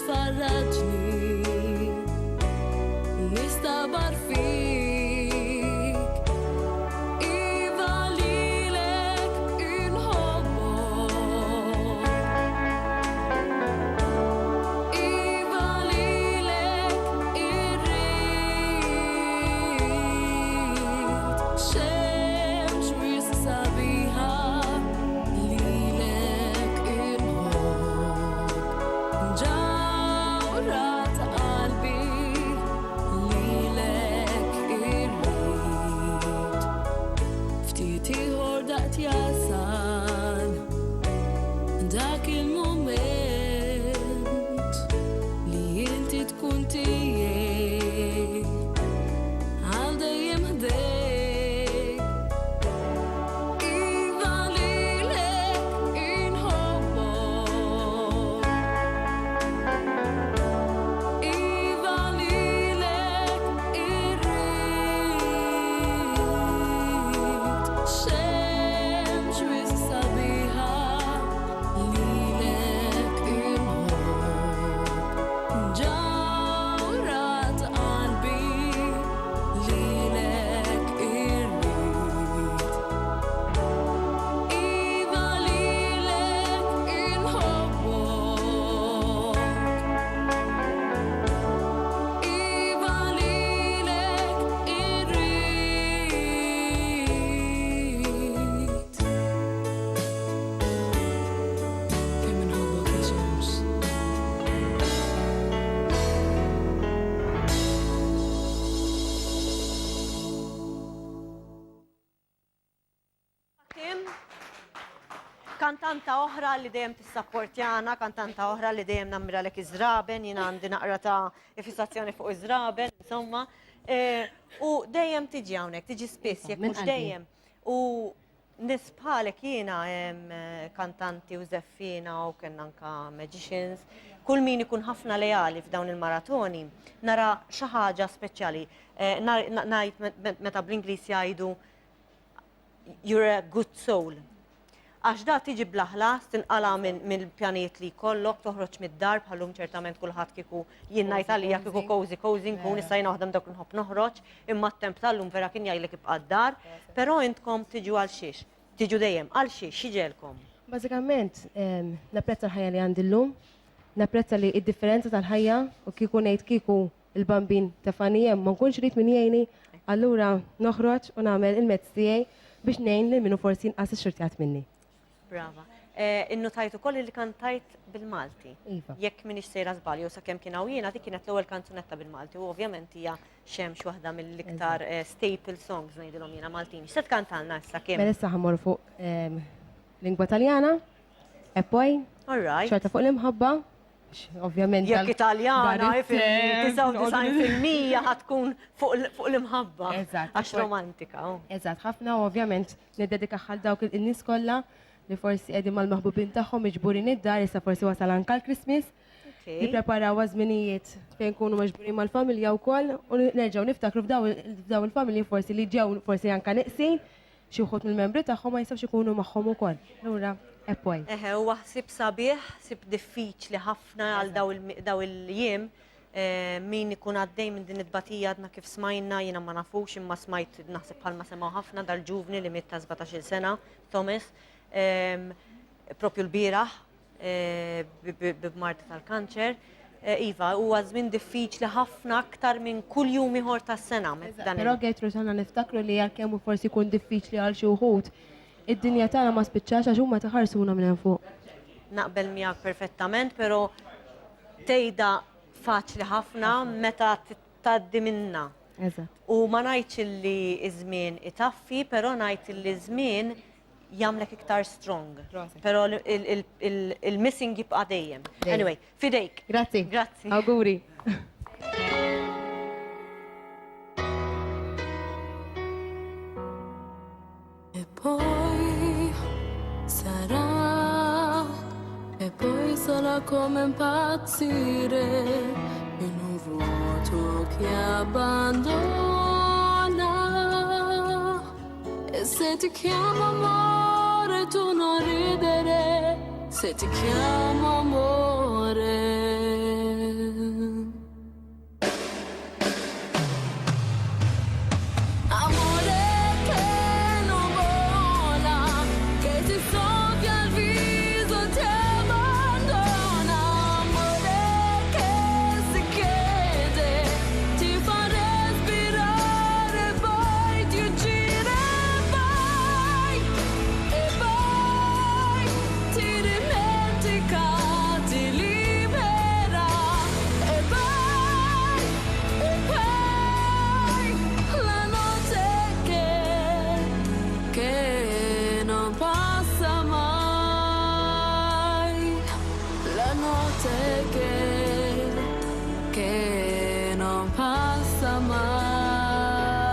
tfarraġni nistabar fik iva lilek inħobbok iva lilek irrid xemx wis sabiħa lilek inħobb ġawra ta' qalbi lilek irrid ftit ieħor daqt jasal dak il-mument li inti tkun tiegħi għal dejjem ħdejk iva lilek inħobbok iva lilek irrid xemx wis sabiħa lilek inħobb ġawra ta' qalbi lilek irrid iva lilek inħobbok iva lilek irrid kemm inħobbok ya Xemx Kim, kantanta oħra li dejjem tissapportjana, kantanta oħra li dejjem nammira lek iżraben, jiena għandi naqra ta' fissazzjoni fuq iżraben, insomma. U dejjem tiġi hawnhekk, tiġi spiss, jekk Minn mhux qalbi. dejjem. U nisbħalek jiena hemm kantanti u żeffina u kien anka magicians. Kull min ikun ħafna lejali f'dawn il-maratoni, nara xi ħaġa speċjali. Ngħid meta bl-Ingliż jgħidu you're a good soul. Għax da tiġi blaħlas, tinqala minn pjaniet li kollok, toħroġ mid-dar bħallum ċertament kulħadd kieku jien ngħid għalija kieku cozy nkun issa jien waħda mdawk nħobb noħroġ, imma t-temp tal-lum vera kien jgħidlek ibqa' d-dar, però intkom tiġu għal xiex, tiġu dejjem għal xiex, xiġelkom. Bażikament, napprezza l-ħajja li għandi llum, napprezza li id-differenza tal-ħajja u kieku ngħid kieku il-bambin Tefanija ma nkunx rid min jgħinni, allura noħroġ u nagħmel il-mezz tiegħi biex ngħin lil minnu forsi inqas ix-xortjat minni. Brava. Innotajt ukoll li kantajt bil-Malti. Iva. Jekk minix sejra żbalju sakemm kien hawn jiena dik kienet l-ewwel kanzunetta bil-Malti u ovvjament hija Xemx waħda mill-iktar staple songs ngħidilhom jiena Maltin. X'se tkantalna issa kemm? Mela issa ħammor fuq lingwa Taljana, e poi All right. xorta fuq l-imħabba, ovvjament. Jekk Italjana, darit, 99% ħatkun fuq l-imħabba. Eżatt. Għax romantika. Eżatt, ħafna u ovvjament niddedika għal dawk il-nies kollha li forsi qegħdin mal-maħbubin tagħhom miġburin id-dar, issa forsi wasal anke l-Christmas. Nippreparaw għażminijiet fejn nkunu maġburin mal-familja wkoll u nerġgħu niftakru f'daw il-familji forsi li ġew forsi anke neqsin xi wħud mill-membri tagħhom ma jistgħux ikunu magħhom ukoll. Allura, poi. Huwa ħsib sabiħ, ħsib diffiċli ħafna għal daw il-jiem min ikun għaddej minn din id-batija għadna kif smajna jiena ma nafux imma smajt naħseb bħalma semgħu ħafna dal-ġuvni li miet ta' 17-il sena, Thomas, propju l-bieraħ b'marti tal-kanċer. Iva, huwa żmien diffiċli ħafna aktar minn kull jum ieħor tas-sena. Però Gertrude ħana niftakru li għalkemm forsi jkun diffiċli għal xi wħud, id-dinja tagħna ma spiċċax għax huma taħarsuna minn hemm fuq. Naqbel miegħek perfettament, però tgħidha faċli ħafna meta tgħaddi minnha. Eżatt. U ma ngħidx li ż-żmien itaffi, però ngħid li żmien jagħmlek iktar strong. Però il-missing jibqa' dejjem. Anyway, fidejk. Grazzi. Grazzi. Auguri. E poi sarà, e poi sarà come impazzire in un vuoto che abbandona. E se ti chiamo amore tu non ridere, se ti chiamo amore. mai.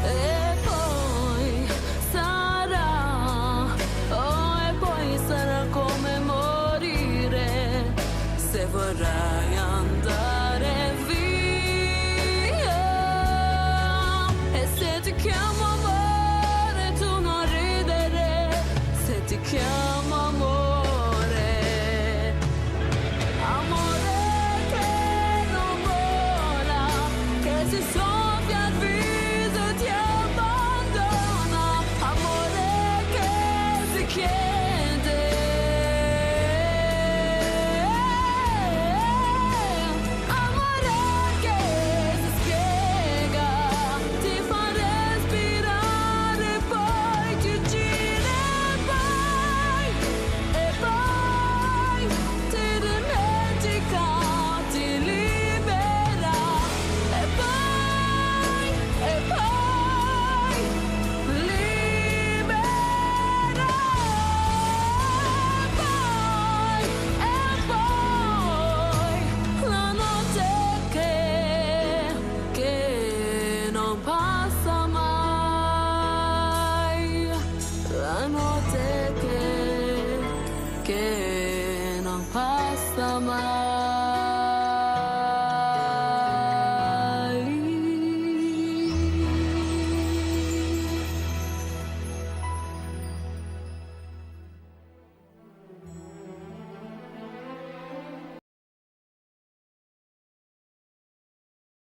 E poi sarà, oh, e poi sarà come morire se vorrai andare via. E se ti chiamo amore tu non ridere, se ti chiamo amore, amore che non vola, che si soffia al viso e ti abbandona, amore che si chiede, amore che si spiega, ti fa respirare, poi ti uccide, e poi ti dimentica, ti libera, e poi libera, e poi la notte che non passa mai, la notte che non passa mai.